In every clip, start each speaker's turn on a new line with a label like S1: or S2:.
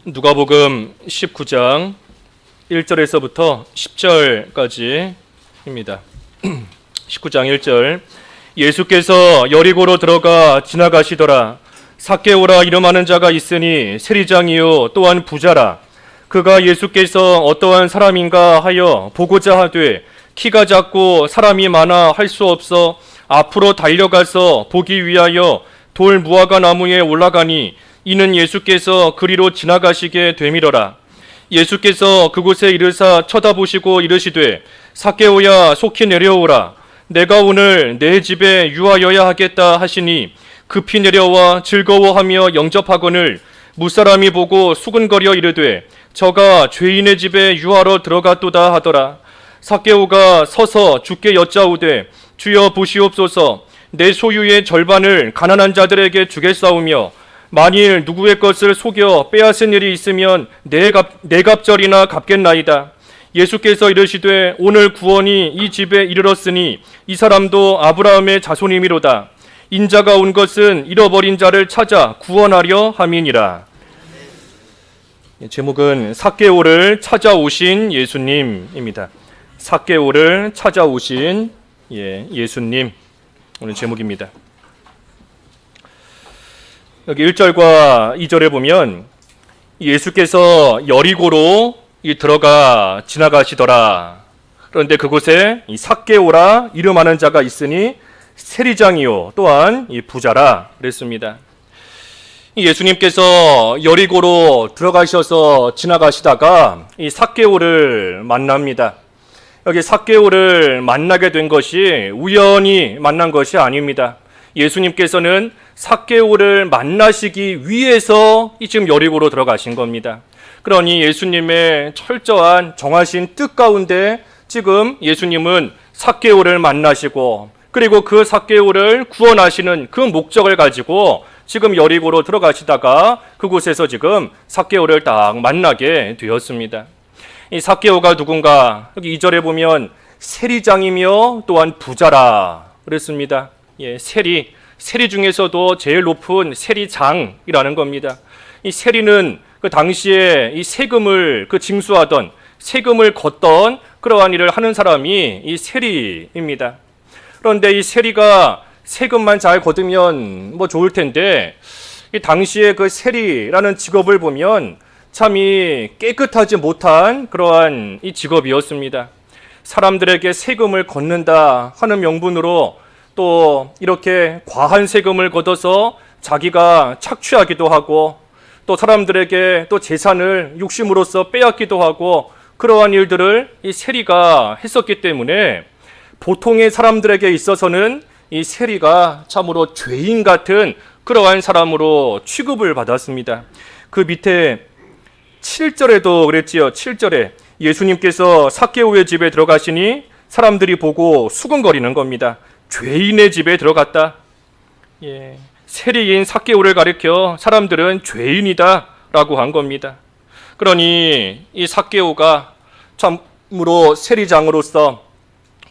S1: 누가복음 19장 1절에서부터 10절까지입니다. 19장 1절 예수께서 여리고로 들어가 지나가시더라. 삭개오라 이름하는 자가 있으니 세리장이요 또한 부자라. 그가 예수께서 어떠한 사람인가 하여 보고자 하되 키가 작고 사람이 많아 할 수 없어 앞으로 달려가서 보기 위하여 돌 무화과 나무에 올라가니 이는 예수께서 그리로 지나가시게 되밀어라. 예수께서 그곳에 이르사 쳐다보시고 이르시되 삭개오야 속히 내려오라. 내가 오늘 내 집에 유하여야 하겠다 하시니 급히 내려와 즐거워하며 영접하거늘 무사람이 보고 수근거려 이르되 저가 죄인의 집에 유하러 들어갔도다 하더라. 삭개오가 서서 주께 여짜오되 주여 보시옵소서. 내 소유의 절반을 가난한 자들에게 주겠사오며 만일 누구의 것을 속여 빼앗은 일이 있으면 내 갑절이나 갚겠나이다. 예수께서 이르시되 오늘 구원이 이 집에 이르렀으니 이 사람도 아브라함의 자손이미로다. 인자가 온 것은 잃어버린 자를 찾아 구원하려 함이니라. 제목은 삭개오를 찾아오신 예수님입니다. 삭개오를 찾아오신 예수님, 오늘 제목입니다. 여기 1절과 2절에 보면 예수께서 여리고로 들어가 지나가시더라. 그런데 그곳에 이 삭개오라 이름하는 자가 있으니 세리장이요 또한 이 부자라 그랬습니다. 예수님께서 여리고로 들어가셔서 지나가시다가 이 삭개오를 만납니다. 여기 삭개오를 만나게 된 것이 우연히 만난 것이 아닙니다. 예수님께서는 삭개오를 만나시기 위해서 지금 여리고로 들어가신 겁니다. 그러니 예수님의 철저한 정하신 뜻 가운데 지금 예수님은 삭개오를 만나시고 그리고 그 삭개오를 구원하시는 그 목적을 가지고 지금 여리고로 들어가시다가 그곳에서 지금 삭개오를 딱 만나게 되었습니다. 이 삭개오가 누군가? 여기 2절에 보면 세리장이며 또한 부자라 그랬습니다. 세리 중에서도 제일 높은 세리장이라는 겁니다. 이 세리는 그 당시에 이 세금을 징수하던 세금을 걷던 그러한 일을 하는 사람이 이 세리입니다. 그런데 이 세리가 세금만 잘 걷으면 좋을 텐데 이 당시에 그 세리라는 직업을 보면 참이 깨끗하지 못한 그러한 이 직업이었습니다. 사람들에게 세금을 걷는다 하는 명분으로 또 이렇게 과한 세금을 걷어서 자기가 착취하기도 하고 또 사람들에게 또 재산을 욕심으로써 빼앗기도 하고 그러한 일들을 이 세리가 했었기 때문에 보통의 사람들에게 있어서는 이 세리가 참으로 죄인 같은 그러한 사람으로 취급을 받았습니다. 그 밑에 7절에도 그랬지요. 7절에 예수님께서 삭개오의 집에 들어가시니 사람들이 보고 수근거리는 겁니다. 죄인의 집에 들어갔다. 세리인 삭개오를 가리켜 사람들은 죄인이다 라고 한 겁니다. 그러니 이 삭개오가 참으로 세리장으로서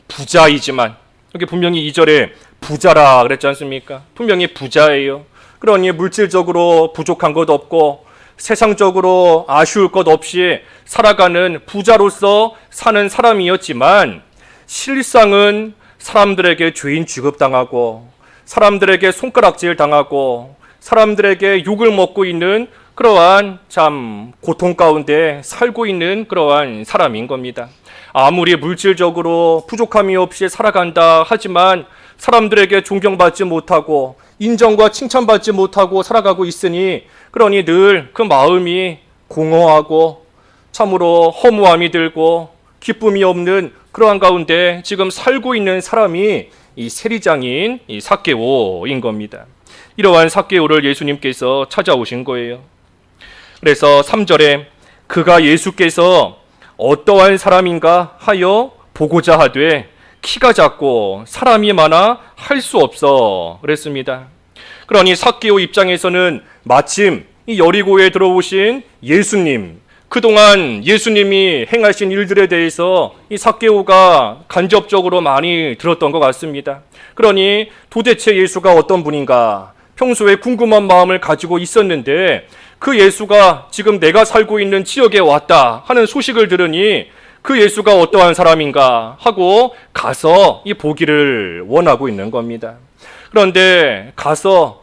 S1: 부자이지만 여기 분명히 2절에 부자라 그랬지 않습니까? 분명히 부자예요. 그러니 물질적으로 부족한 것 없고 세상적으로 아쉬울 것 없이 살아가는 부자로서 사는 사람이었지만 실상은 사람들에게 죄인 취급당하고 사람들에게 손가락질 당하고 사람들에게 욕을 먹고 있는 그러한 참 고통 가운데 살고 있는 그러한 사람인 겁니다. 아무리 물질적으로 부족함이 없이 살아간다 하지만 사람들에게 존경받지 못하고 인정과 칭찬받지 못하고 살아가고 있으니 그러니 늘 그 마음이 공허하고 참으로 허무함이 들고 기쁨이 없는 그러한 가운데 지금 살고 있는 사람이 이 세리장인 이 삭개오인 겁니다. 이러한 삭개오를 예수님께서 찾아오신 거예요. 그래서 3절에 그가 예수께서 어떠한 사람인가 하여 보고자 하되 키가 작고 사람이 많아 할 수 없어 그랬습니다. 그러니 삭개오 입장에서는 마침 이 여리고에 들어오신 예수님, 그동안 예수님이 행하신 일들에 대해서 이 삭개오가 간접적으로 많이 들었던 것 같습니다. 그러니 도대체 예수가 어떤 분인가 평소에 궁금한 마음을 가지고 있었는데 그 예수가 지금 내가 살고 있는 지역에 왔다 하는 소식을 들으니 그 예수가 어떠한 사람인가 하고 가서 이 보기를 원하고 있는 겁니다. 그런데 가서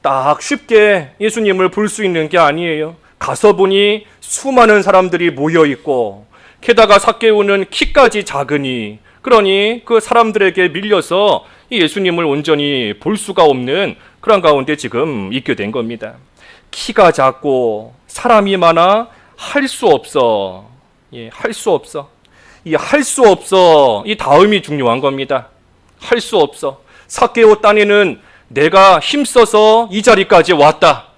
S1: 딱 쉽게 예수님을 볼 수 있는 게 아니에요. 가서 보니 수많은 사람들이 모여 있고 게다가 삭개오는 키까지 작으니 그러니 그 사람들에게 밀려서 이 예수님을 온전히 볼 수가 없는 그런 가운데 지금 있게 된 겁니다. 키가 작고 사람이 많아 할 수 없어. 할 수 없어. 이 할 수 없어. 이 다음이 중요한 겁니다. 할 수 없어. 삭개오 딴에는 내가 힘써서 이 자리까지 왔다.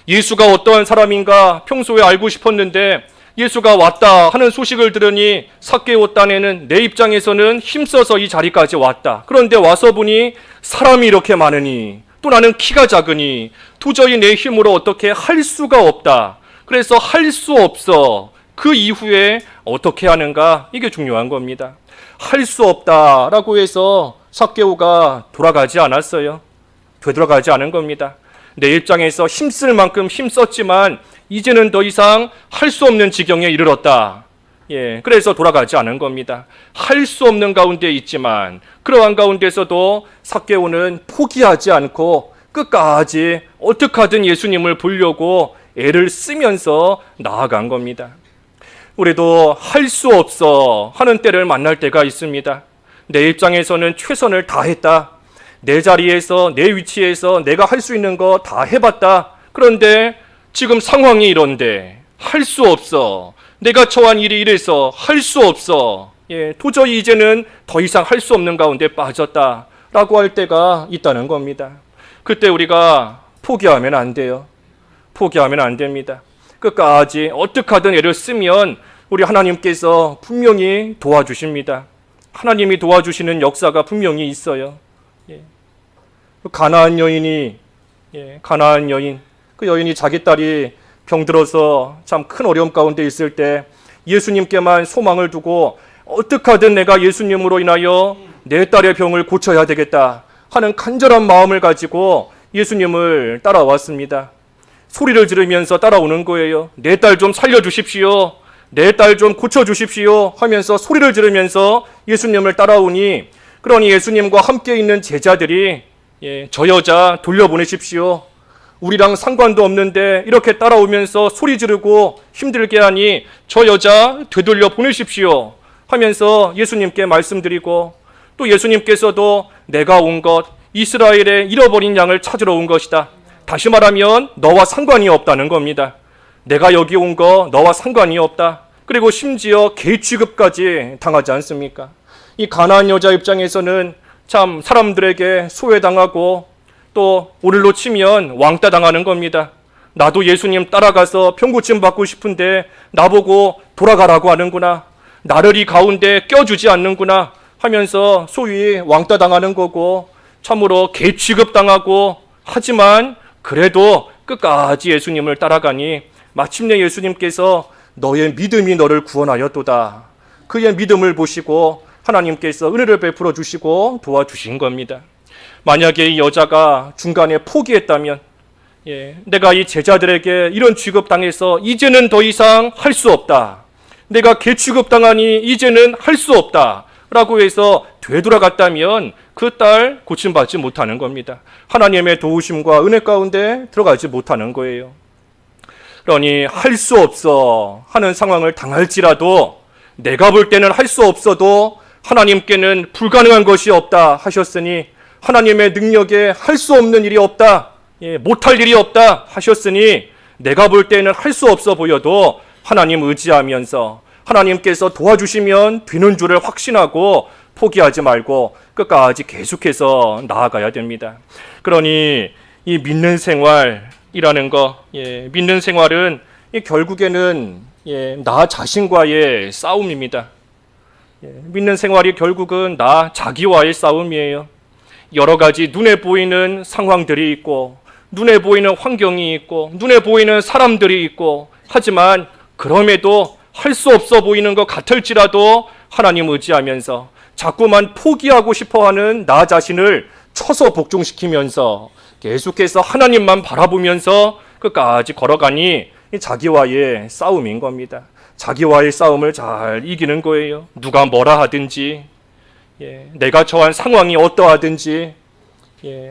S1: 예수가 어떠한 사람인가 평소에 알고 싶었는데 예수가 왔다 하는 소식을 들으니 삭개오 딴에는 내 입장에서는 힘써서 이 자리까지 왔다. 그런데 와서 보니 사람이 이렇게 많으니 또 나는 키가 작으니 도저히 내 힘으로 어떻게 할 수가 없다. 그래서 할 수 없어. 그 이후에 어떻게 하는가? 이게 중요한 겁니다. 할 수 없다라고 해서 삭개오가 돌아가지 않았어요. 되돌아가지 않은 겁니다. 내 입장에서 힘쓸 만큼 힘썼지만 이제는 더 이상 할 수 없는 지경에 이르렀다. 그래서 돌아가지 않은 겁니다. 할 수 없는 가운데 있지만 그러한 가운데서도 삭개오는 포기하지 않고 끝까지 어떻게 하든 예수님을 보려고 애를 쓰면서 나아간 겁니다. 우리도 할 수 없어 하는 때를 만날 때가 있습니다. 내 입장에서는 최선을 다했다. 내 자리에서 내 위치에서 내가 할 수 있는 거 다 해봤다. 그런데 지금 상황이 이런데 할 수 없어. 내가 처한 일이 이래서 할 수 없어. 도저히 이제는 더 이상 할 수 없는 가운데 빠졌다라고 할 때가 있다는 겁니다. 그때 우리가 포기하면 안 돼요. 포기하면 안 됩니다. 끝까지 어떻게 하든 애를 쓰면 우리 하나님께서 분명히 도와주십니다. 하나님이 도와주시는 역사가 분명히 있어요. 가나안 여인이 가나안 여인 그 여인이 자기 딸이 병들어서 참 큰 어려움 가운데 있을 때 예수님께만 소망을 두고 어떻게 하든 내가 예수님으로 인하여 내 딸의 병을 고쳐야 되겠다 하는 간절한 마음을 가지고 예수님을 따라왔습니다. 소리를 지르면서 따라오는 거예요. 내 딸 좀 살려주십시오. 내 딸 좀 고쳐주십시오 하면서 소리를 지르면서 예수님을 따라오니 그러니 예수님과 함께 있는 제자들이 저 여자 돌려보내십시오. 우리랑 상관도 없는데 이렇게 따라오면서 소리 지르고 힘들게 하니 저 여자 되돌려 보내십시오 하면서 예수님께 말씀드리고 또 예수님께서도 내가 온 것 이스라엘의 잃어버린 양을 찾으러 온 것이다. 다시 말하면 너와 상관이 없다는 겁니다. 내가 여기 온 거 너와 상관이 없다. 그리고 심지어 개 취급까지 당하지 않습니까? 이 가나안 여자 입장에서는 참 사람들에게 소외당하고 또 오늘로 치면 왕따 당하는 겁니다. 나도 예수님 따라가서 병고침 받고 싶은데 나보고 돌아가라고 하는구나. 나를 이 가운데 껴주지 않는구나 하면서 소위 왕따 당하는 거고 참으로 개 취급당하고 하지만 그래도 끝까지 예수님을 따라가니 마침내 예수님께서 너의 믿음이 너를 구원하였도다. 그의 믿음을 보시고 하나님께서 은혜를 베풀어 주시고 도와주신 겁니다. 만약에 이 여자가 중간에 포기했다면 내가 이 제자들에게 이런 취급당해서 이제는 더 이상 할 수 없다. 내가 개 취급당하니 이제는 할 수 없다. 라고 해서 되돌아갔다면 그 딸 고침받지 못하는 겁니다. 하나님의 도우심과 은혜 가운데 들어가지 못하는 거예요. 그러니 할 수 없어 하는 상황을 당할지라도 내가 볼 때는 할 수 없어도 하나님께는 불가능한 것이 없다 하셨으니 하나님의 능력에 할 수 없는 일이 없다, 못할 일이 없다 하셨으니 내가 볼 때는 할 수 없어 보여도 하나님 의지하면서 하나님께서 도와주시면 되는 줄을 확신하고 포기하지 말고 끝까지 계속해서 나아가야 됩니다. 그러니 이 믿는 생활이라는 거, 믿는 생활은 결국에는 나 자신과의 싸움입니다. 믿는 생활이 결국은 나 자기와의 싸움이에요. 여러 가지 눈에 보이는 상황들이 있고 눈에 보이는 환경이 있고 눈에 보이는 사람들이 있고 하지만 그럼에도 할 수 없어 보이는 것 같을지라도 하나님 의지하면서 자꾸만 포기하고 싶어하는 나 자신을 쳐서 복종시키면서 계속해서 하나님만 바라보면서 끝까지 걸어가니 자기와의 싸움인 겁니다. 자기와의 싸움을 잘 이기는 거예요. 누가 뭐라 하든지, 내가 처한 상황이 어떠하든지,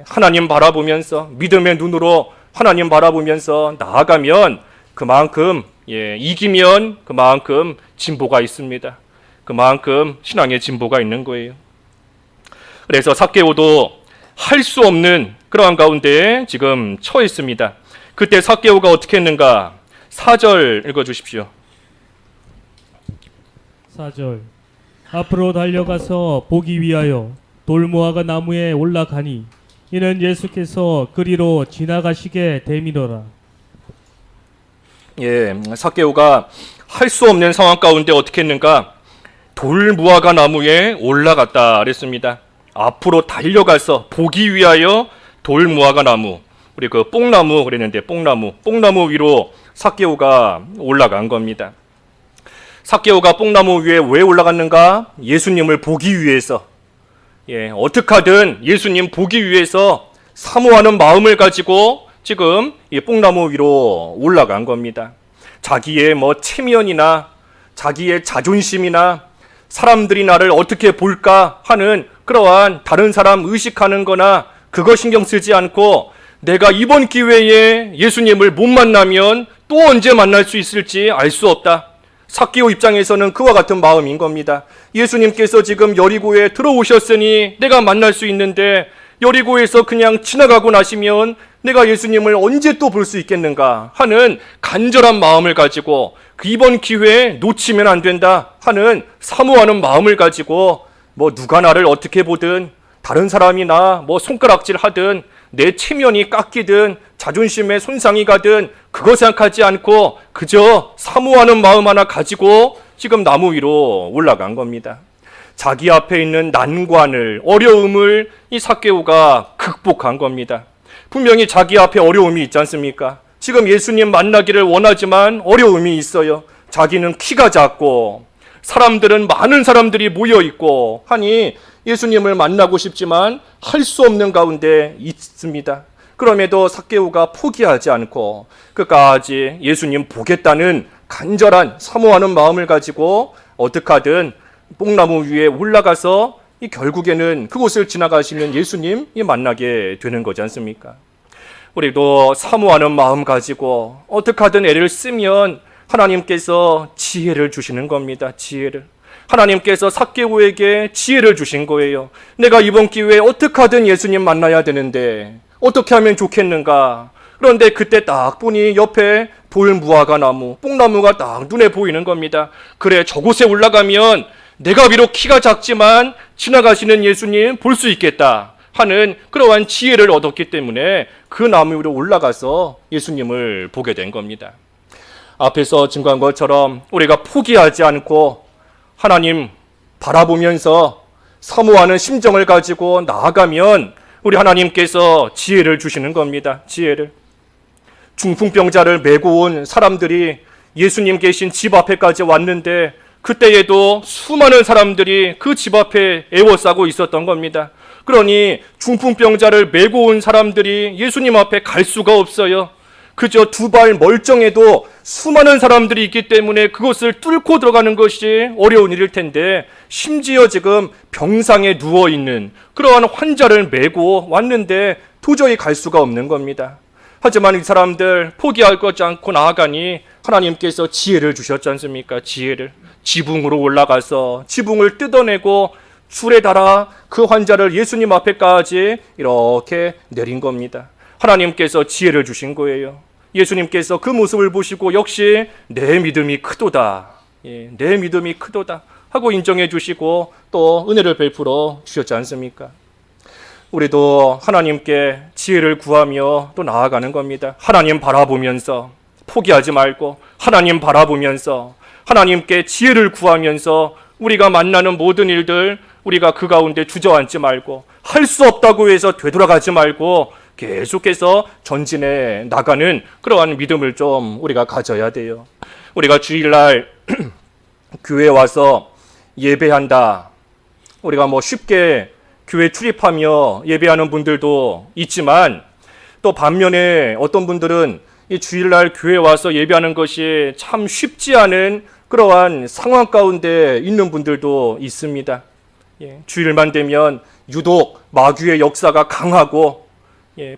S1: 하나님 바라보면서 믿음의 눈으로 하나님 바라보면서 나아가면 그만큼 이기면 그만큼 진보가 있습니다. 그만큼 신앙의 진보가 있는 거예요. 그래서 삭개오도 할 수 없는 그러한 가운데 지금 처해 있습니다. 그때 삭개오가 어떻게 했는가? 4절 읽어주십시오.
S2: 4절 앞으로 달려가서 보기 위하여 돌무화과 나무에 올라가니 이는 예수께서 그리로 지나가시게 됨이로라.
S1: 삭개오가 할 수 없는 상황 가운데 어떻게 했는가? 돌무화과 나무에 올라갔다 그랬습니다. 앞으로 달려가서 보기 위하여 돌무화과 나무, 우리 그 뽕나무 그랬는데 뽕나무 위로 삭개오가 올라간 겁니다. 삭개오가 뽕나무 위에 왜 올라갔는가? 예수님을 보기 위해서. 어떻게 하든 예수님 보기 위해서 사모하는 마음을 가지고 지금 이 뽕나무 위로 올라간 겁니다. 자기의 체면이나 자기의 자존심이나 사람들이 나를 어떻게 볼까 하는 그러한 다른 사람 의식하는 거나 그거 신경 쓰지 않고 내가 이번 기회에 예수님을 못 만나면 또 언제 만날 수 있을지 알 수 없다. 삭개오 입장에서는 그와 같은 마음인 겁니다. 예수님께서 지금 여리고에 들어오셨으니 내가 만날 수 있는데 여리고에서 그냥 지나가고 나시면 내가 예수님을 언제 또 볼 수 있겠는가 하는 간절한 마음을 가지고 이번 기회에 놓치면 안 된다 하는 사모하는 마음을 가지고 누가 나를 어떻게 보든 다른 사람이 나 손가락질 하든 내 체면이 깎이든 자존심에 손상이 가든 그거 생각하지 않고 그저 사모하는 마음 하나 가지고 지금 나무 위로 올라간 겁니다. 자기 앞에 있는 난관을, 어려움을 이 삭개오가 극복한 겁니다. 분명히 자기 앞에 어려움이 있지 않습니까? 지금 예수님 만나기를 원하지만 어려움이 있어요. 자기는 키가 작고 사람들은 많은 사람들이 모여 있고 하니 예수님을 만나고 싶지만 할 수 없는 가운데 있습니다. 그럼에도 삭개오가 포기하지 않고 끝까지 예수님 보겠다는 간절한 사모하는 마음을 가지고 어떻게 하든 뽕나무 위에 올라가서 결국에는 그곳을 지나가시면 예수님 만나게 되는 거지 않습니까? 우리도 사모하는 마음 가지고 어떻게 하든 애를 쓰면 하나님께서 지혜를 주시는 겁니다. 지혜를. 하나님께서 삭개오에게 지혜를 주신 거예요. 내가 이번 기회에 어떻게 하든 예수님 만나야 되는데 어떻게 하면 좋겠는가? 그런데 그때 딱 보니 옆에 돌무화과 나무, 뽕나무가 딱 눈에 보이는 겁니다. 그래, 저곳에 올라가면 내가 비록 키가 작지만 지나가시는 예수님 볼 수 있겠다 하는 그러한 지혜를 얻었기 때문에 그 나무 위로 올라가서 예수님을 보게 된 겁니다. 앞에서 증거한 것처럼 우리가 포기하지 않고 하나님 바라보면서 사모하는 심정을 가지고 나아가면 우리 하나님께서 지혜를 주시는 겁니다. 지혜를. 중풍병자를 메고 온 사람들이 예수님 계신 집 앞에까지 왔는데 그때에도 수많은 사람들이 그 집 앞에 애워싸고 있었던 겁니다. 그러니 중풍병자를 메고 온 사람들이 예수님 앞에 갈 수가 없어요. 그저 두 발 멀쩡해도 수많은 사람들이 있기 때문에 그것을 뚫고 들어가는 것이 어려운 일일 텐데 심지어 지금 병상에 누워있는 그러한 환자를 메고 왔는데 도저히 갈 수가 없는 겁니다. 하지만 이 사람들 포기할 것 않고 나아가니 하나님께서 지혜를 주셨지 않습니까? 지혜를. 지붕으로 올라가서 지붕을 뜯어내고 줄에 달아 그 환자를 예수님 앞에까지 이렇게 내린 겁니다. 하나님께서 지혜를 주신 거예요. 예수님께서 그 모습을 보시고 역시 내 믿음이 크도다. 내 믿음이 크도다 하고 인정해 주시고 또 은혜를 베풀어 주셨지 않습니까? 우리도 하나님께 지혜를 구하며 또 나아가는 겁니다. 하나님 바라보면서 포기하지 말고 하나님 바라보면서 하나님께 지혜를 구하면서 우리가 만나는 모든 일들 우리가 그 가운데 주저앉지 말고 할 수 없다고 해서 되돌아가지 말고 계속해서 전진해 나가는 그러한 믿음을 좀 우리가 가져야 돼요. 우리가 주일날 교회에 와서 예배한다. 우리가 쉽게 교회 출입하며 예배하는 분들도 있지만 또 반면에 어떤 분들은 이 주일날 교회 와서 예배하는 것이 참 쉽지 않은 그러한 상황 가운데 있는 분들도 있습니다. 주일만 되면 유독 마귀의 역사가 강하고,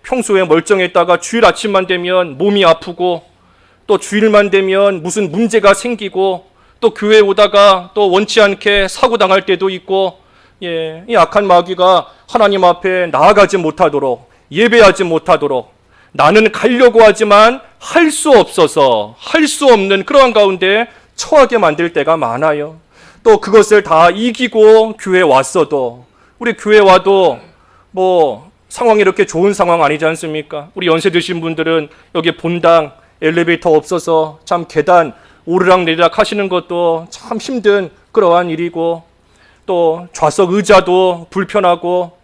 S1: 평소에 멀쩡했다가 주일 아침만 되면 몸이 아프고, 또 주일만 되면 무슨 문제가 생기고, 또 교회 오다가 또 원치 않게 사고 당할 때도 있고, 이 악한 마귀가 하나님 앞에 나아가지 못하도록, 예배하지 못하도록, 나는 가려고 하지만 할 수 없어서 할 수 없는 그러한 가운데 처하게 만들 때가 많아요. 또 그것을 다 이기고 교회 왔어도, 우리 교회 와도 뭐 상황이 이렇게 좋은 상황 아니지 않습니까? 우리 연세 드신 분들은 여기 본당 엘리베이터 없어서 참 계단 오르락내리락 하시는 것도 참 힘든 그러한 일이고, 또 좌석 의자도 불편하고,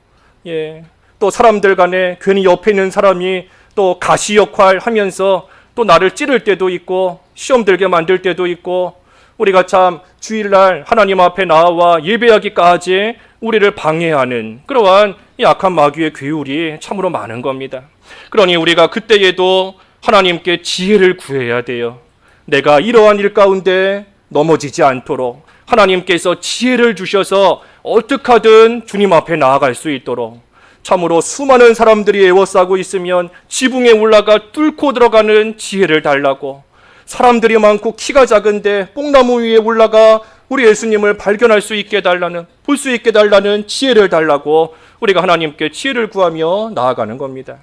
S1: 또 사람들 간에 괜히 옆에 있는 사람이 또 가시 역할 하면서 또 나를 찌를 때도 있고, 시험 들게 만들 때도 있고, 우리가 참 주일날 하나님 앞에 나와 예배하기까지 우리를 방해하는 그러한 이 악한 마귀의 괴울이 참으로 많은 겁니다. 그러니 우리가 그때에도 하나님께 지혜를 구해야 돼요. 내가 이러한 일 가운데 넘어지지 않도록 하나님께서 지혜를 주셔서 어떻게 하든 주님 앞에 나아갈 수 있도록, 참으로 수많은 사람들이 애워싸고 있으면 지붕에 올라가 뚫고 들어가는 지혜를 달라고, 사람들이 많고 키가 작은데 뽕나무 위에 올라가 우리 예수님을 발견할 수 있게 달라는, 볼 수 있게 달라는 지혜를 달라고 우리가 하나님께 지혜를 구하며 나아가는 겁니다.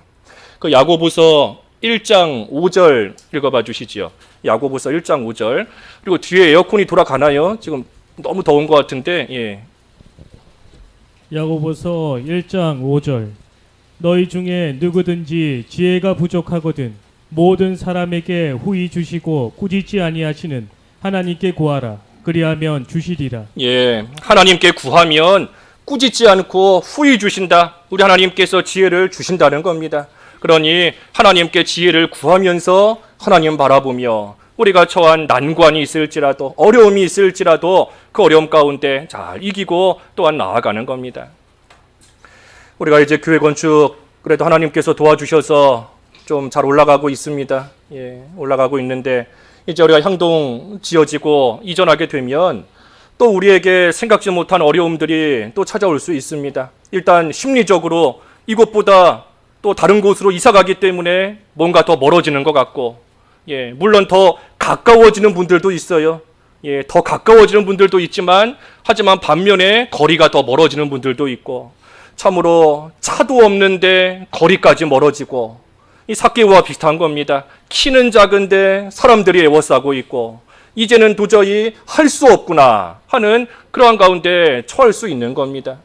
S1: 그 야고보서 1장 5절 읽어봐 주시지요. 야고보서 1장 5절. 그리고 뒤에 에어컨이 돌아가나요? 지금 너무 더운 것 같은데.
S2: 야고보서 1장 5절. 너희 중에 누구든지 지혜가 부족하거든 모든 사람에게 후히 주시고 꾸짖지 아니하시는 하나님께 구하라. 그리하면 주시리라.
S1: 하나님께 구하면 꾸짖지 않고 후히 주신다. 우리 하나님께서 지혜를 주신다는 겁니다. 그러니 하나님께 지혜를 구하면서 하나님 바라보며 우리가 처한 난관이 있을지라도, 어려움이 있을지라도 그 어려움 가운데 잘 이기고 또한 나아가는 겁니다. 우리가 이제 교회 건축 그래도 하나님께서 도와주셔서 좀 잘 올라가고 있습니다. 올라가고 있는데 이제 우리가 향동 지어지고 이전하게 되면 또 우리에게 생각지 못한 어려움들이 또 찾아올 수 있습니다. 일단 심리적으로 이곳보다 또 다른 곳으로 이사 가기 때문에 뭔가 더 멀어지는 것 같고, 물론 더 가까워지는 분들도 있어요. 더 가까워지는 분들도 있지만, 하지만 반면에 거리가 더 멀어지는 분들도 있고, 참으로 차도 없는데 거리까지 멀어지고, 이 삭개오와 비슷한 겁니다. 키는 작은데 사람들이 애워싸고 있고, 이제는 도저히 할 수 없구나 하는 그러한 가운데 처할 수 있는 겁니다.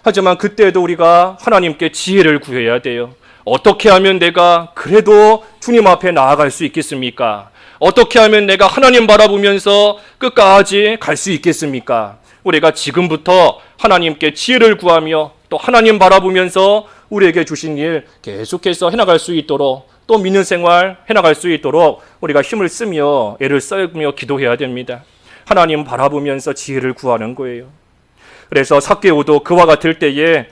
S1: 하지만 그때도 우리가 하나님께 지혜를 구해야 돼요. 어떻게 하면 내가 그래도 주님 앞에 나아갈 수 있겠습니까? 어떻게 하면 내가 하나님 바라보면서 끝까지 갈 수 있겠습니까? 우리가 지금부터 하나님께 지혜를 구하며 또 하나님 바라보면서 우리에게 주신 일 계속해서 해나갈 수 있도록, 또 믿는 생활 해나갈 수 있도록 우리가 힘을 쓰며 애를 쓰며 기도해야 됩니다. 하나님 바라보면서 지혜를 구하는 거예요. 그래서 삭개오도 그와 같을 때에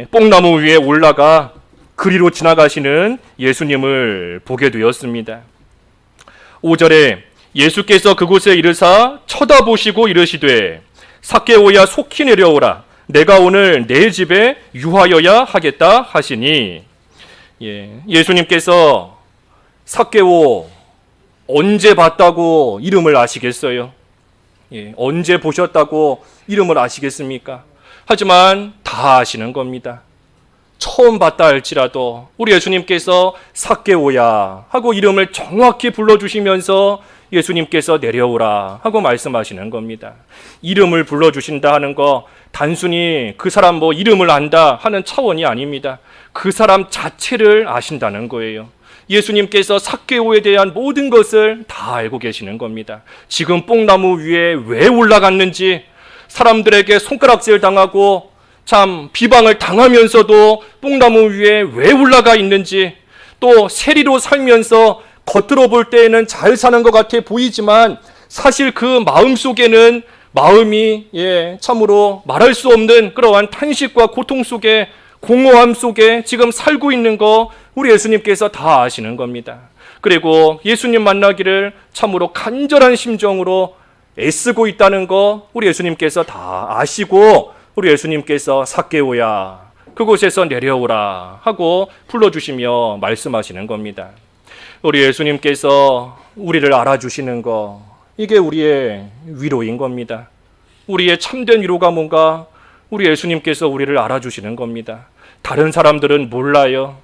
S1: 뽕나무 위에 올라가 그리로 지나가시는 예수님을 보게 되었습니다. 5절에 예수께서 그곳에 이르사 쳐다보시고 이르시되 삭개오야 속히 내려오라. 내가 오늘 내 집에 유하여야 하겠다 하시니, 예수님께서 삭개오 언제 봤다고 이름을 아시겠어요? 언제 보셨다고 이름을 아시겠습니까? 하지만 다 아시는 겁니다. 처음 봤다 할지라도 우리 예수님께서 삭개오야 하고 이름을 정확히 불러주시면서 예수님께서 내려오라 하고 말씀하시는 겁니다. 이름을 불러주신다 하는 거 단순히 그 사람 뭐 이름을 안다 하는 차원이 아닙니다. 그 사람 자체를 아신다는 거예요. 예수님께서 삭개오에 대한 모든 것을 다 알고 계시는 겁니다. 지금 뽕나무 위에 왜 올라갔는지, 사람들에게 손가락질 당하고 참 비방을 당하면서도 뽕나무 위에 왜 올라가 있는지, 또 세리로 살면서 겉으로 볼 때에는 잘 사는 것 같아 보이지만 사실 그 마음 속에는 마음이 참으로 말할 수 없는 그러한 탄식과 고통 속에, 공허함 속에 지금 살고 있는 거 우리 예수님께서 다 아시는 겁니다. 그리고 예수님 만나기를 참으로 간절한 심정으로 애쓰고 있다는 거 우리 예수님께서 다 아시고 우리 예수님께서 삭개오야 그곳에서 내려오라 하고 불러주시며 말씀하시는 겁니다. 우리 예수님께서 우리를 알아주시는 거, 이게 우리의 위로인 겁니다. 우리의 참된 위로가 뭔가 우리 예수님께서 우리를 알아주시는 겁니다. 다른 사람들은 몰라요.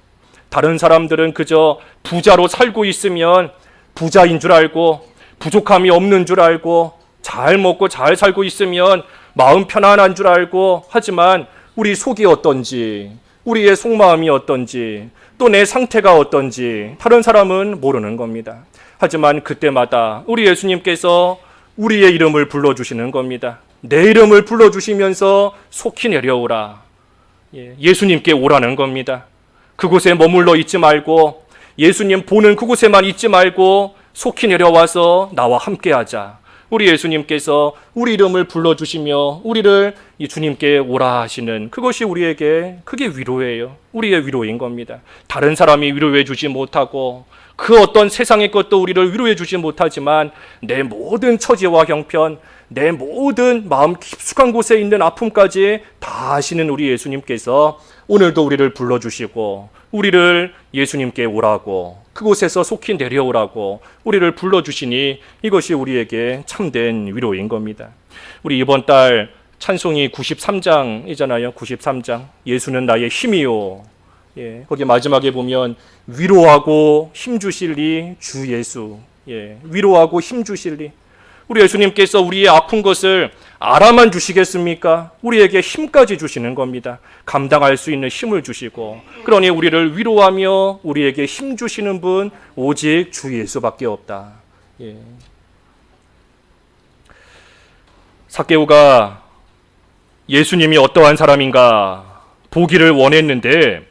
S1: 다른 사람들은 그저 부자로 살고 있으면 부자인 줄 알고 부족함이 없는 줄 알고 잘 먹고 잘 살고 있으면 마음 편안한 줄 알고, 하지만 우리 속이 어떤지, 우리의 속마음이 어떤지, 또 내 상태가 어떤지 다른 사람은 모르는 겁니다. 하지만 그때마다 우리 예수님께서 우리의 이름을 불러주시는 겁니다. 내 이름을 불러주시면서 속히 내려오라. 예수님께 오라는 겁니다. 그곳에 머물러 있지 말고 예수님 보는 그곳에만 있지 말고 속히 내려와서 나와 함께하자. 우리 예수님께서 우리 이름을 불러주시며 우리를 이 주님께 오라 하시는 그것이 우리에게 크게 위로예요. 우리의 위로인 겁니다. 다른 사람이 위로해 주지 못하고 그 어떤 세상의 것도 우리를 위로해 주지 못하지만 내 모든 처지와 형편, 내 모든 마음 깊숙한 곳에 있는 아픔까지 다 아시는 우리 예수님께서 오늘도 우리를 불러주시고 우리를 예수님께 오라고, 그곳에서 속히 내려오라고 우리를 불러주시니 이것이 우리에게 참된 위로인 겁니다. 우리 이번 달 찬송이 93장이잖아요. 93장. 예수는 나의 힘이요. 거기 마지막에 보면 위로하고 힘주실리 주 예수. 위로하고 힘주실리. 우리 예수님께서 우리의 아픈 것을 알아만 주시겠습니까? 우리에게 힘까지 주시는 겁니다. 감당할 수 있는 힘을 주시고, 그러니 우리를 위로하며 우리에게 힘 주시는 분 오직 주 예수밖에 없다. 삭개오가 예수님이 어떠한 사람인가 보기를 원했는데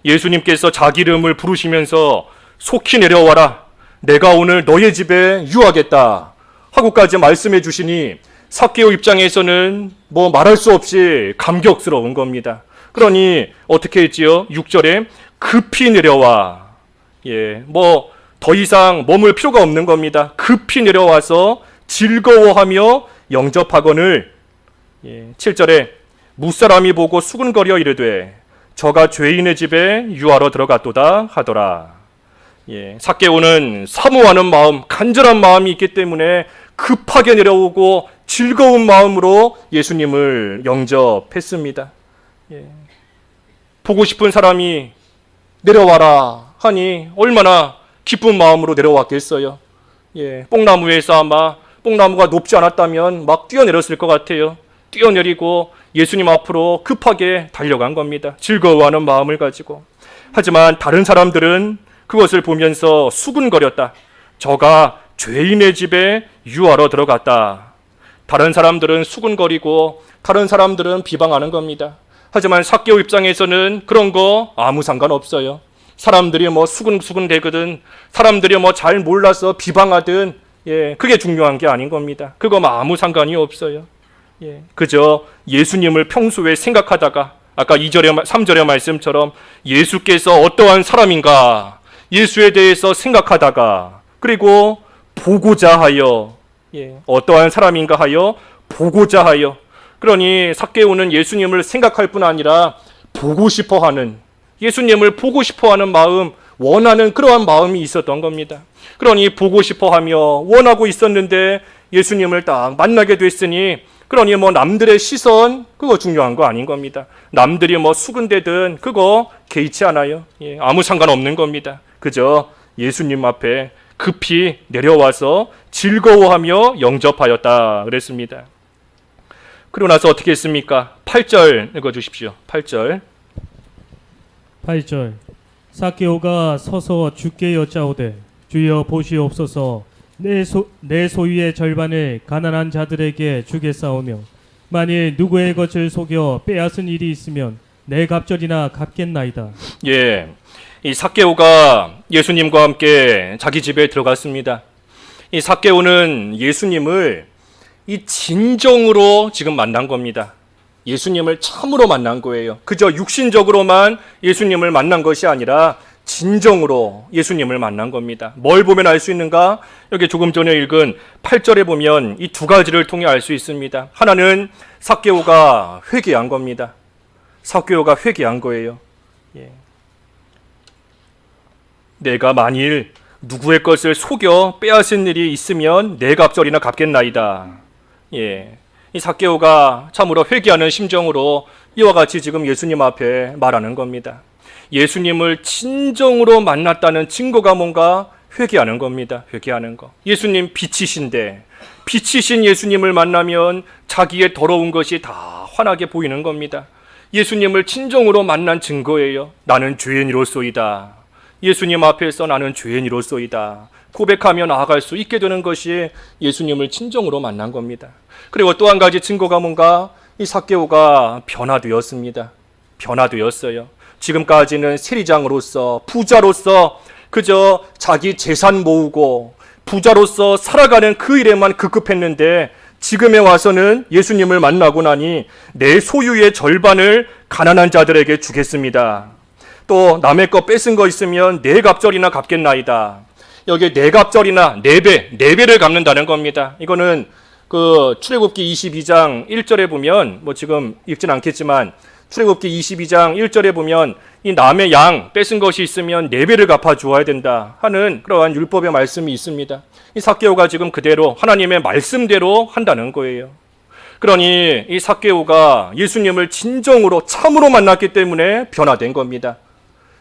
S1: 예수님께서 자기 이름을 부르시면서 속히 내려와라. 내가 오늘 너의 집에 유하겠다 하고까지 말씀해 주시니 삭개오 입장에서는 뭐 말할 수 없이 감격스러운 겁니다. 그러니 어떻게 했지요? 6절에 급히 내려와. 뭐 더 이상 머물 필요가 없는 겁니다. 급히 내려와서 즐거워하며 영접하거늘. 7절에 무사람이 보고 수군거려 이르되 저가 죄인의 집에 유하러 들어갔도다 하더라. 삭개오는 사모하는 마음, 간절한 마음이 있기 때문에 급하게 내려오고 즐거운 마음으로 예수님을 영접했습니다. 보고 싶은 사람이 내려와라 하니 얼마나 기쁜 마음으로 내려왔겠어요. 뽕나무에서 아마 뽕나무가 높지 않았다면 막 뛰어내렸을 것 같아요. 뛰어내리고 예수님 앞으로 급하게 달려간 겁니다. 즐거워하는 마음을 가지고. 하지만 다른 사람들은 그것을 보면서 수군거렸다. 저가 죄인의 집에 유하러 들어갔다. 다른 사람들은 수군거리고 다른 사람들은 비방하는 겁니다. 하지만 삭개오 입장에서는 그런 거 아무 상관없어요. 사람들이 뭐 수군수군 대거든, 사람들이 뭐 잘 몰라서 비방하든 그게 중요한 게 아닌 겁니다. 그거 뭐 아무 상관이 없어요. 그저 예수님을 평소에 생각하다가 아까 2절에 3절의 말씀처럼 예수께서 어떠한 사람인가 예수에 대해서 생각하다가, 그리고 보고자 하여, 어떠한 사람인가 하여 보고자 하여. 그러니 삭개오는 예수님을 생각할 뿐 아니라 보고 싶어하는, 예수님을 보고 싶어하는 마음, 원하는 그러한 마음이 있었던 겁니다. 그러니 보고 싶어하며 원하고 있었는데 예수님을 딱 만나게 됐으니, 그러니 뭐 남들의 시선 그거 중요한 거 아닌 겁니다. 남들이 뭐 수군대든 그거 개의치 않아요. 아무 상관없는 겁니다. 그저 예수님 앞에 급히 내려와서 즐거워하며 영접하였다 그랬습니다. 그러고 나서 어떻게 했습니까? 8절 읽어주십시오. 8절.
S2: 삭개오가 서서 주께 여짜오되 주여 보시옵소서, 내 소유의 절반을 가난한 자들에게 주겠사오며 만일 누구의 것을 속여 빼앗은 일이 있으면 내 갑절이나 갚겠나이다.
S1: 이 삭개오가 예수님과 함께 자기 집에 들어갔습니다. 이 삭개오는 예수님을 이 진정으로 지금 만난 겁니다. 예수님을 참으로 만난 거예요. 그저 육신적으로만 예수님을 만난 것이 아니라 진정으로 예수님을 만난 겁니다. 뭘 보면 알 수 있는가? 여기 조금 전에 읽은 8절에 보면 이 두 가지를 통해 알 수 있습니다. 하나는 삭개오가 회개한 겁니다. 삭개오가 회개한 거예요. 내가 만일 누구의 것을 속여 빼앗은 일이 있으면 네 갑절이나 갚겠나이다. 이 삭개오가 참으로 회개하는 심정으로 이와 같이 지금 예수님 앞에 말하는 겁니다. 예수님을 진정으로 만났다는 증거가 뭔가? 회개하는 겁니다. 회개하는 거. 예수님 빛이신데 빛이신 예수님을 만나면 자기의 더러운 것이 다 환하게 보이는 겁니다. 예수님을 진정으로 만난 증거예요. 나는 죄인이로소이다. 예수님 앞에서 나는 죄인이로소이다. 고백하며 나아갈 수 있게 되는 것이 예수님을 진정으로 만난 겁니다. 그리고 또 한 가지 증거가 뭔가? 이 삭개오가 변화되었습니다. 변화되었어요. 지금까지는 세리장으로서 부자로서 그저 자기 재산 모으고 부자로서 살아가는 그 일에만 급급했는데 지금에 와서는 예수님을 만나고 나니 내 소유의 절반을 가난한 자들에게 주겠습니다. 또 남의 거 뺏은 거 있으면 네 갑절이나 갚겠나이다. 여기 네 갑절이나 네 배를 갚는다는 겁니다. 이거는 그 출애굽기 22장 1절에 보면 지금 읽진 않겠지만 출애굽기 22장 1절에 보면 이 남의 양 뺏은 것이 있으면 네 배를 갚아 주어야 된다 하는 그러한 율법의 말씀이 있습니다. 이 삭개오가 지금 그대로 하나님의 말씀대로 한다는 거예요. 그러니 이 삭개오가 예수님을 진정으로 참으로 만났기 때문에 변화된 겁니다.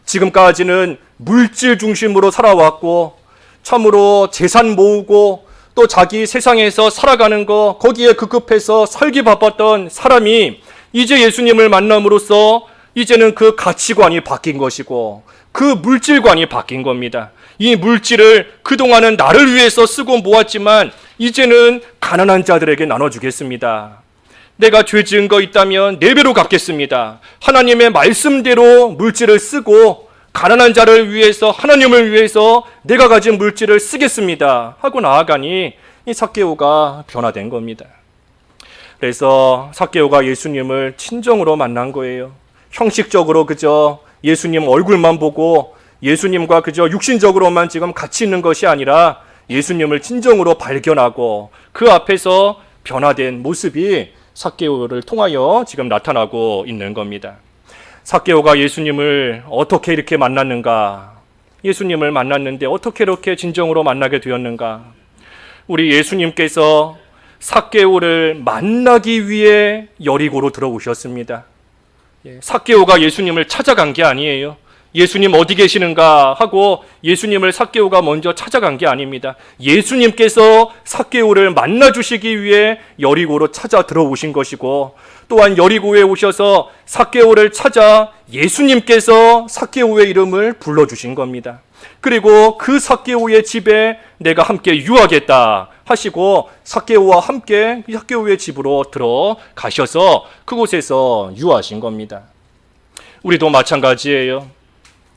S1: 지금까지는 물질 중심으로 살아왔고 참으로 재산 모으고 또 자기 세상에서 살아가는 거 거기에 급급해서 살기 바빴던 사람이 이제 예수님을 만남으로써 이제는 그 가치관이 바뀐 것이고 그 물질관이 바뀐 겁니다. 이 물질을 그동안은 나를 위해서 쓰고 모았지만 이제는 가난한 자들에게 나눠주겠습니다. 내가 죄 지은 거 있다면 네 배로 갚겠습니다. 하나님의 말씀대로 물질을 쓰고 가난한 자를 위해서 하나님을 위해서 내가 가진 물질을 쓰겠습니다 하고 나아가니 이 삭개오가 변화된 겁니다. 그래서 삭개오가 예수님을 친정으로 만난 거예요. 형식적으로 그저 예수님 얼굴만 보고 예수님과 그저 육신적으로만 지금 같이 있는 것이 아니라 예수님을 진정으로 발견하고 그 앞에서 변화된 모습이 삭개오를 통하여 지금 나타나고 있는 겁니다. 삭개오가 예수님을 어떻게 이렇게 만났는가? 예수님을 만났는데 어떻게 이렇게 진정으로 만나게 되었는가? 우리 예수님께서 삭개오를 만나기 위해 여리고로 들어오셨습니다. 삭개오가 예수님을 찾아간 게 아니에요. 예수님 어디 계시는가 하고 예수님을 삭개오가 먼저 찾아간 게 아닙니다. 예수님께서 삭개오를 만나주시기 위해 여리고로 찾아 들어오신 것이고 또한 여리고에 오셔서 삭개오를 찾아 예수님께서 삭개오의 이름을 불러주신 겁니다. 그리고 그 삭개오의 집에 내가 함께 유하겠다 하시고 삭개오와 함께 삭개오의 집으로 들어가셔서 그곳에서 유하신 겁니다. 우리도 마찬가지예요.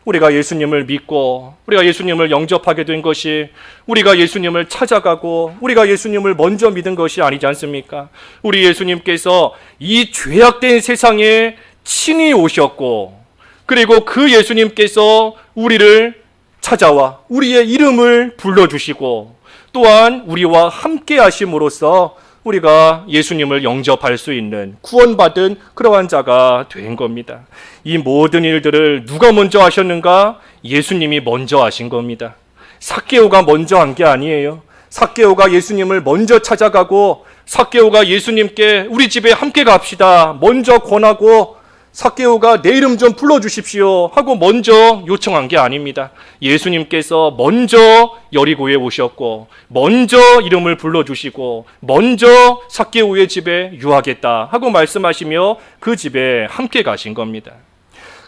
S1: 우리가 예수님을 믿고 우리가 예수님을 영접하게 된 것이 우리가 예수님을 찾아가고 우리가 예수님을 먼저 믿은 것이 아니지 않습니까? 우리 예수님께서 이 죄악된 세상에 친히 오셨고 그리고 그 예수님께서 우리를 찾아와 우리의 이름을 불러주시고 또한 우리와 함께 하심으로써 우리가 예수님을 영접할 수 있는 구원받은 그러한 자가 된 겁니다. 이 모든 일들을 누가 먼저 하셨는가? 예수님이 먼저 하신 겁니다. 삭개오가 먼저 한 게 아니에요. 삭개오가 예수님을 먼저 찾아가고 삭개오가 예수님께 우리 집에 함께 갑시다 먼저 권하고 삭개오가 내 이름 좀 불러주십시오 하고 먼저 요청한 게 아닙니다. 예수님께서 먼저 여리고에 오셨고 먼저 이름을 불러주시고 먼저 삭개오의 집에 유하겠다 하고 말씀하시며 그 집에 함께 가신 겁니다.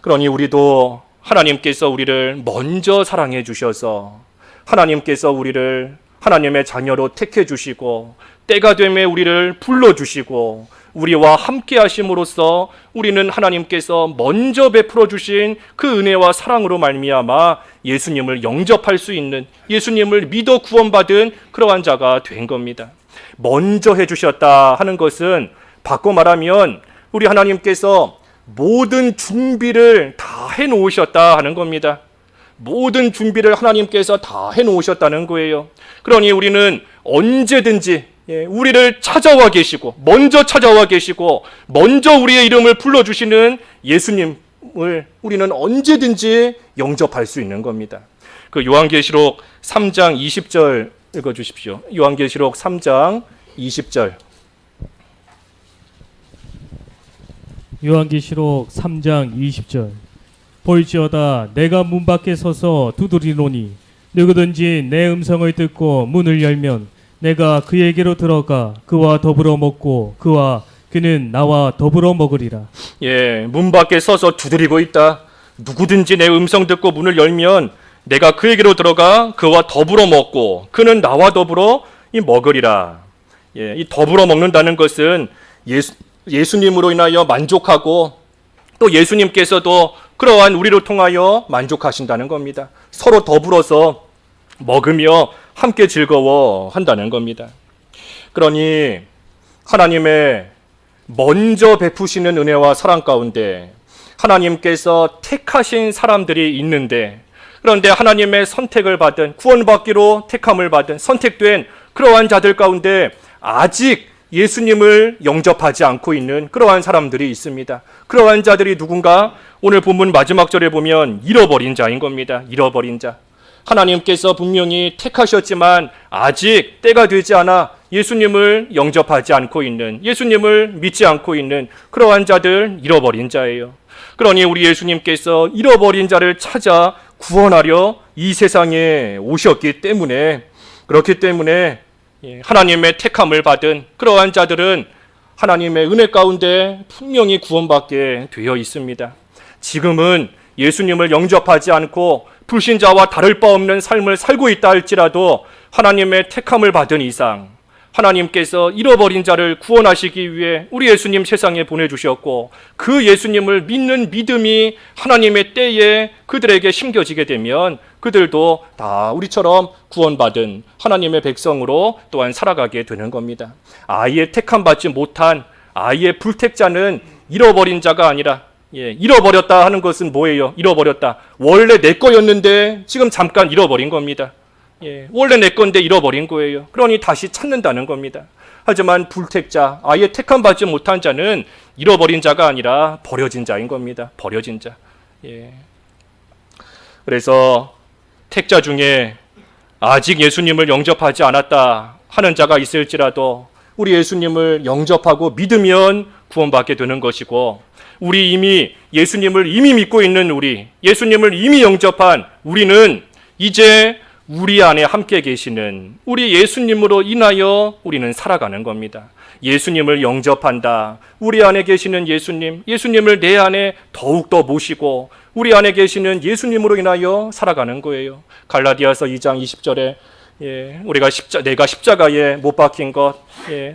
S1: 그러니 우리도 하나님께서 우리를 먼저 사랑해 주셔서 하나님께서 우리를 하나님의 자녀로 택해 주시고 때가 되매 우리를 불러주시고 우리와 함께 하심으로써 우리는 하나님께서 먼저 베풀어 주신 그 은혜와 사랑으로 말미암아 예수님을 영접할 수 있는 예수님을 믿어 구원받은 그러한 자가 된 겁니다. 먼저 해주셨다 하는 것은 바꿔 말하면 우리 하나님께서 모든 준비를 다 해놓으셨다 하는 겁니다. 모든 준비를 하나님께서 다 해놓으셨다는 거예요. 그러니 우리는 언제든지 우리를 찾아와 계시고 먼저 찾아와 계시고 먼저 우리의 이름을 불러주시는 예수님을 우리는 언제든지 영접할 수 있는 겁니다. 그 요한계시록 3장 20절 읽어주십시오. 요한계시록 3장 20절.
S2: 요한계시록 3장 20절. 볼지어다 내가 문 밖에 서서 두드리노니 누구든지 내 음성을 듣고 문을 열면 내가 그에게로 들어가 그와 더불어 먹고 그는 나와 더불어 먹으리라.
S1: 문 밖에 서서 두드리고 있다. 누구든지 내 음성 듣고 문을 열면 내가 그에게로 들어가 그와 더불어 먹고 그는 나와 더불어 먹으리라. 이 더불어 먹는다는 것은 예수님으로 인하여 만족하고 또 예수님께서도 그러한 우리를 통하여 만족하신다는 겁니다. 서로 더불어서 먹으며 함께 즐거워한다는 겁니다. 그러니 하나님의 먼저 베푸시는 은혜와 사랑 가운데 하나님께서 택하신 사람들이 있는데, 그런데 하나님의 선택을 받은, 구원받기로 택함을 받은, 선택된 그러한 자들 가운데 아직 예수님을 영접하지 않고 있는 그러한 사람들이 있습니다. 그러한 자들이 누군가? 오늘 본문 마지막 절에 보면 잃어버린 자인 겁니다. 잃어버린 자. 하나님께서 분명히 택하셨지만 아직 때가 되지 않아 예수님을 영접하지 않고 있는, 예수님을 믿지 않고 있는 그러한 자들, 잃어버린 자예요. 그러니 우리 예수님께서 잃어버린 자를 찾아 구원하려 이 세상에 오셨기 때문에, 그렇기 때문에 하나님의 택함을 받은 그러한 자들은 하나님의 은혜 가운데 분명히 구원받게 되어 있습니다. 지금은 예수님을 영접하지 않고 불신자와 다를 바 없는 삶을 살고 있다 할지라도 하나님의 택함을 받은 이상 하나님께서 잃어버린 자를 구원하시기 위해 우리 예수님 세상에 보내주셨고, 그 예수님을 믿는 믿음이 하나님의 때에 그들에게 심겨지게 되면 그들도 다 우리처럼 구원받은 하나님의 백성으로 또한 살아가게 되는 겁니다. 아예 택함받지 못한 아예 불택자는 잃어버린 자가 아니라, 잃어버렸다 하는 것은 뭐예요? 잃어버렸다. 원래 내 거였는데 지금 잠깐 잃어버린 겁니다. 원래 내 건데 잃어버린 거예요. 그러니 다시 찾는다는 겁니다. 하지만 불택자, 아예 택함받지 못한 자는 잃어버린 자가 아니라 버려진 자인 겁니다. 버려진 자. 그래서 택자 중에 아직 예수님을 영접하지 않았다 하는 자가 있을지라도 우리 예수님을 영접하고 믿으면 구원받게 되는 것이고, 우리 이미 예수님을 이미 믿고 있는 우리, 예수님을 이미 영접한 우리는 이제 우리 안에 함께 계시는 우리 예수님으로 인하여 우리는 살아가는 겁니다. 예수님을 영접한다. 우리 안에 계시는 예수님, 예수님을 내 안에 더욱더 모시고 우리 안에 계시는 예수님으로 인하여 살아가는 거예요. 갈라디아서 2장 20절에 우리가 내가 십자가에 못 박힌 것,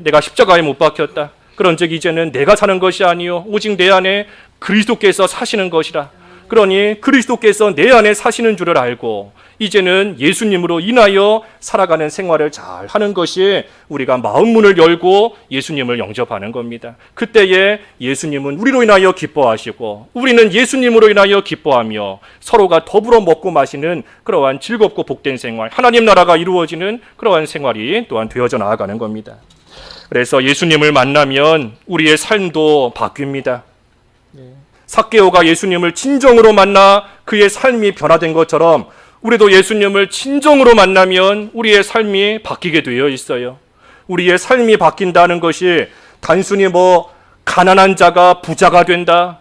S1: 내가 십자가에 못 박혔다. 그런즉 이제는 내가 사는 것이 아니요 오직 내 안에 그리스도께서 사시는 것이라. 그러니 그리스도께서 내 안에 사시는 줄을 알고 이제는 예수님으로 인하여 살아가는 생활을 잘 하는 것이 우리가 마음문을 열고 예수님을 영접하는 겁니다. 그때에 예수님은 우리로 인하여 기뻐하시고 우리는 예수님으로 인하여 기뻐하며 서로가 더불어 먹고 마시는 그러한 즐겁고 복된 생활, 하나님 나라가 이루어지는 그러한 생활이 또한 되어져 나아가는 겁니다. 그래서 예수님을 만나면 우리의 삶도 바뀝니다. 삭개오가 예수님을 진정으로 만나 그의 삶이 변화된 것처럼 우리도 예수님을 진정으로 만나면 우리의 삶이 바뀌게 되어 있어요. 우리의 삶이 바뀐다는 것이 단순히 가난한 자가 부자가 된다,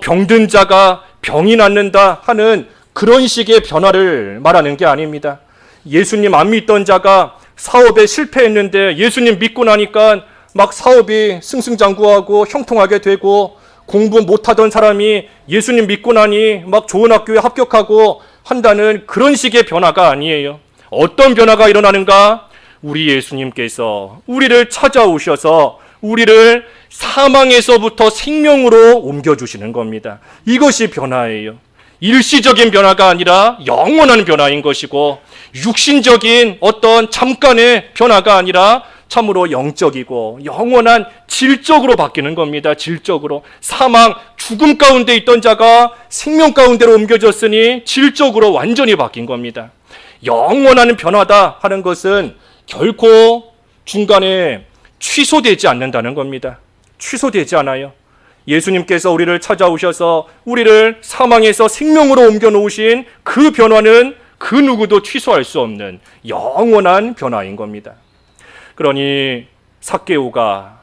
S1: 병든 자가 병이 낫는다 하는 그런 식의 변화를 말하는 게 아닙니다. 예수님 안 믿던 자가 사업에 실패했는데 예수님 믿고 나니까 막 사업이 승승장구하고 형통하게 되고, 공부 못하던 사람이 예수님 믿고 나니 막 좋은 학교에 합격하고 한다는 그런 식의 변화가 아니에요. 어떤 변화가 일어나는가? 우리 예수님께서 우리를 찾아오셔서 우리를 사망에서부터 생명으로 옮겨주시는 겁니다. 이것이 변화예요. 일시적인 변화가 아니라 영원한 변화인 것이고, 육신적인 어떤 잠깐의 변화가 아니라 참으로 영적이고 영원한 질적으로 바뀌는 겁니다. 질적으로. 사망, 죽음 가운데 있던 자가 생명 가운데로 옮겨졌으니 질적으로 완전히 바뀐 겁니다. 영원한 변화다 하는 것은 결코 중간에 취소되지 않는다는 겁니다. 취소되지 않아요. 예수님께서 우리를 찾아오셔서 우리를 사망에서 생명으로 옮겨 놓으신 그 변화는 그 누구도 취소할 수 없는 영원한 변화인 겁니다. 그러니 삭개오가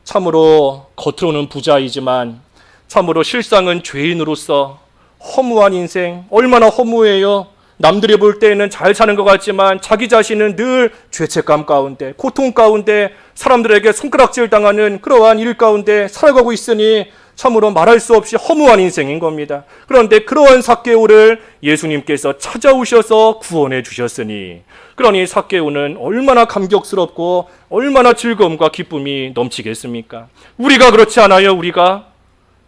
S1: 참으로 겉으로는 부자이지만 참으로 실상은 죄인으로서 허무한 인생, 얼마나 허무해요. 남들이 볼 때에는 잘 사는 것 같지만 자기 자신은 늘 죄책감 가운데, 고통 가운데, 사람들에게 손가락질 당하는 그러한 일 가운데 살아가고 있으니 참으로 말할 수 없이 허무한 인생인 겁니다. 그런데 그러한 삭개오를 예수님께서 찾아오셔서 구원해 주셨으니, 그러니 삭개오는 얼마나 감격스럽고 얼마나 즐거움과 기쁨이 넘치겠습니까? 우리가 그렇지 않아요? 우리가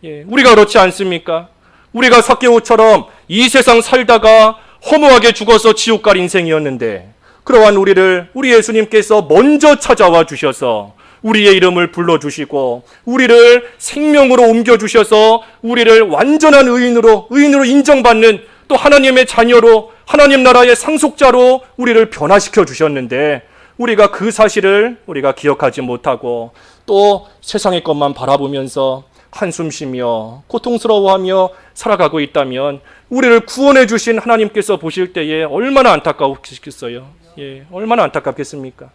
S1: 그렇지 않습니까? 우리가 삭개오처럼 이 세상 살다가 허무하게 죽어서 지옥 갈 인생이었는데, 그러한 우리를 우리 예수님께서 먼저 찾아와 주셔서 우리의 이름을 불러주시고 우리를 생명으로 옮겨주셔서 우리를 완전한 의인으로 인정받는, 또 하나님의 자녀로, 하나님 나라의 상속자로 우리를 변화시켜 주셨는데, 우리가 그 사실을 우리가 기억하지 못하고 또 세상의 것만 바라보면서 한숨 쉬며 고통스러워하며 살아가고 있다면 우리를 구원해 주신 하나님께서 보실 때에 얼마나 안타까우시겠어요? 얼마나 안타깝겠습니까?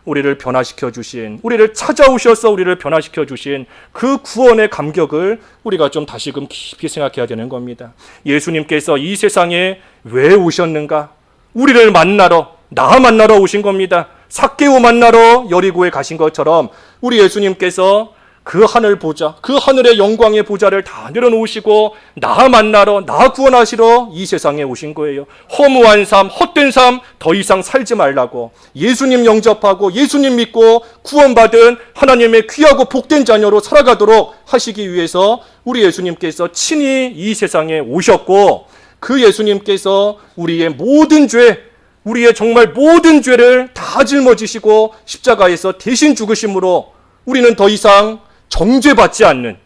S1: 우리를 변화시켜 주신, 우리를 찾아오셔서 우리를 변화시켜 주신 그 구원의 감격을 우리가 좀 다시금 깊이 생각해야 되는 겁니다. 예수님께서 이 세상에 왜 오셨는가? 우리를 만나러, 나 만나러 오신 겁니다. 삭개오 만나러 여리고에 가신 것처럼 우리 예수님께서 그 하늘 보좌, 그 하늘의 영광의 보좌를 다 내려놓으시고 나 만나러, 나 구원하시러 이 세상에 오신 거예요. 허무한 삶, 헛된 삶 더 이상 살지 말라고, 예수님 영접하고 예수님 믿고 구원받은 하나님의 귀하고 복된 자녀로 살아가도록 하시기 위해서 우리 예수님께서 친히 이 세상에 오셨고, 그 예수님께서 우리의 모든 죄, 우리의 정말 모든 죄를 다 짊어지시고 십자가에서 대신 죽으심으로 우리는 더 이상 정죄받지 않는,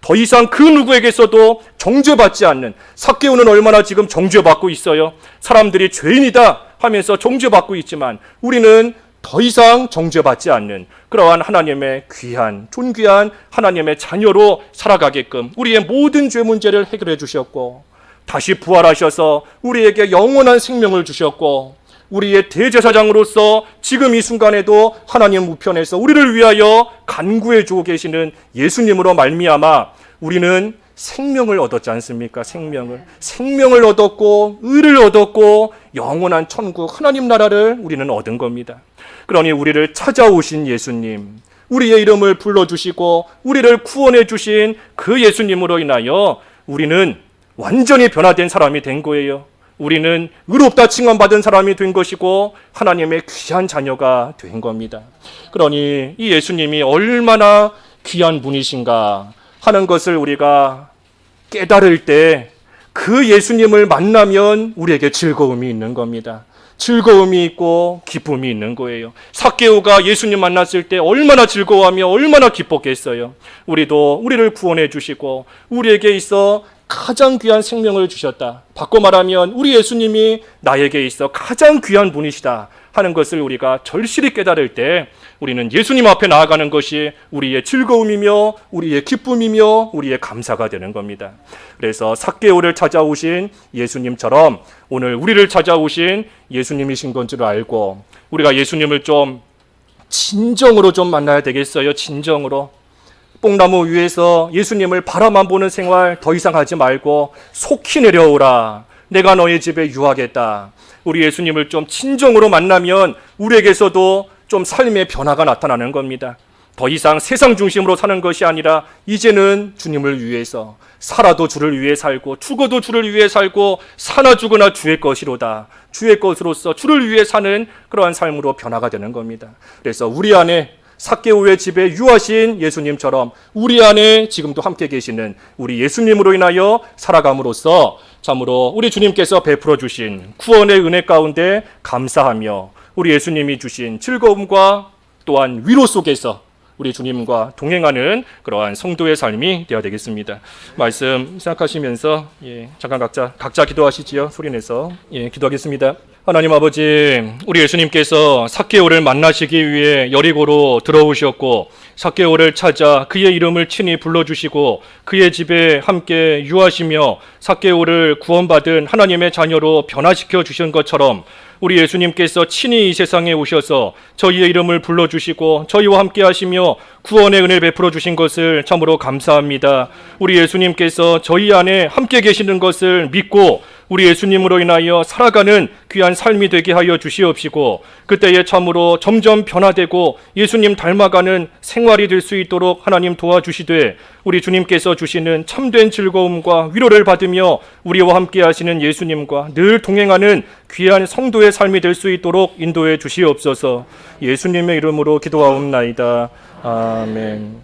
S1: 더 이상 그 누구에게서도 정죄받지 않는, 삭개오는 얼마나 지금 정죄받고 있어요. 사람들이 죄인이다 하면서 정죄받고 있지만 우리는 더 이상 정죄받지 않는 그러한 하나님의 귀한, 존귀한 하나님의 자녀로 살아가게끔 우리의 모든 죄 문제를 해결해 주셨고, 다시 부활하셔서 우리에게 영원한 생명을 주셨고, 우리의 대제사장으로서 지금 이 순간에도 하나님 우편에서 우리를 위하여 간구해 주고 계시는 예수님으로 말미암아 우리는 생명을 얻었지 않습니까? 생명을 얻었고 의를 얻었고 영원한 천국 하나님 나라를 우리는 얻은 겁니다. 그러니 우리를 찾아오신 예수님, 우리의 이름을 불러주시고 우리를 구원해 주신 그 예수님으로 인하여 우리는 완전히 변화된 사람이 된 거예요. 우리는 의롭다 칭함받은 사람이 된 것이고 하나님의 귀한 자녀가 된 겁니다. 그러니 이 예수님이 얼마나 귀한 분이신가 하는 것을 우리가 깨달을 때 그 예수님을 만나면 우리에게 즐거움이 있는 겁니다. 즐거움이 있고 기쁨이 있는 거예요. 삭개오가 예수님 만났을 때 얼마나 즐거워하며 얼마나 기뻤겠어요. 우리도 우리를 구원해 주시고 우리에게 있어 가장 귀한 생명을 주셨다. 바꿔 말하면 우리 예수님이 나에게 있어 가장 귀한 분이시다 하는 것을 우리가 절실히 깨달을 때 우리는 예수님 앞에 나아가는 것이 우리의 즐거움이며 우리의 기쁨이며 우리의 감사가 되는 겁니다. 그래서 삭개오를 찾아오신 예수님처럼 오늘 우리를 찾아오신 예수님이신 건 줄 알고 우리가 예수님을 좀 진정으로 좀 만나야 되겠어요. 진정으로. 뽕나무 위에서 예수님을 바라만 보는 생활 더 이상 하지 말고 속히 내려오라. 내가 너희 집에 유하겠다. 우리 예수님을 좀 진정으로 만나면 우리에게서도 좀 삶의 변화가 나타나는 겁니다. 더 이상 세상 중심으로 사는 것이 아니라 이제는 주님을 위해서 살아도 주를 위해 살고 죽어도 주를 위해 살고 사나 죽으나 주의 것이로다. 주의 것으로서 주를 위해 사는 그러한 삶으로 변화가 되는 겁니다. 그래서 우리 안에 삭개오의 집에 유하신 예수님처럼 우리 안에 지금도 함께 계시는 우리 예수님으로 인하여 살아감으로써 참으로 우리 주님께서 베풀어 주신 구원의 은혜 가운데 감사하며 우리 예수님이 주신 즐거움과 또한 위로 속에서 우리 주님과 동행하는 그러한 성도의 삶이 되어야 되겠습니다. 말씀 생각하시면서 잠깐 각자 기도하시지요. 소리내서 기도하겠습니다. 하나님 아버지, 우리 예수님께서 삭개오를 만나시기 위해 여리고로 들어오셨고 삭개오를 찾아 그의 이름을 친히 불러주시고 그의 집에 함께 유하시며 삭개오를 구원받은 하나님의 자녀로 변화시켜 주신 것처럼 우리 예수님께서 친히 이 세상에 오셔서 저희의 이름을 불러주시고 저희와 함께 하시며 구원의 은혜를 베풀어 주신 것을 참으로 감사합니다. 우리 예수님께서 저희 안에 함께 계시는 것을 믿고 우리 예수님으로 인하여 살아가는 귀한 삶이 되게 하여 주시옵시고 그때에 참으로 점점 변화되고 예수님 닮아가는 생활이 될 수 있도록 하나님 도와주시되 우리 주님께서 주시는 참된 즐거움과 위로를 받으며 우리와 함께 하시는 예수님과 늘 동행하는 귀한 성도의 삶이 될 수 있도록 인도해 주시옵소서. 예수님의 이름으로 기도하옵나이다. 아멘.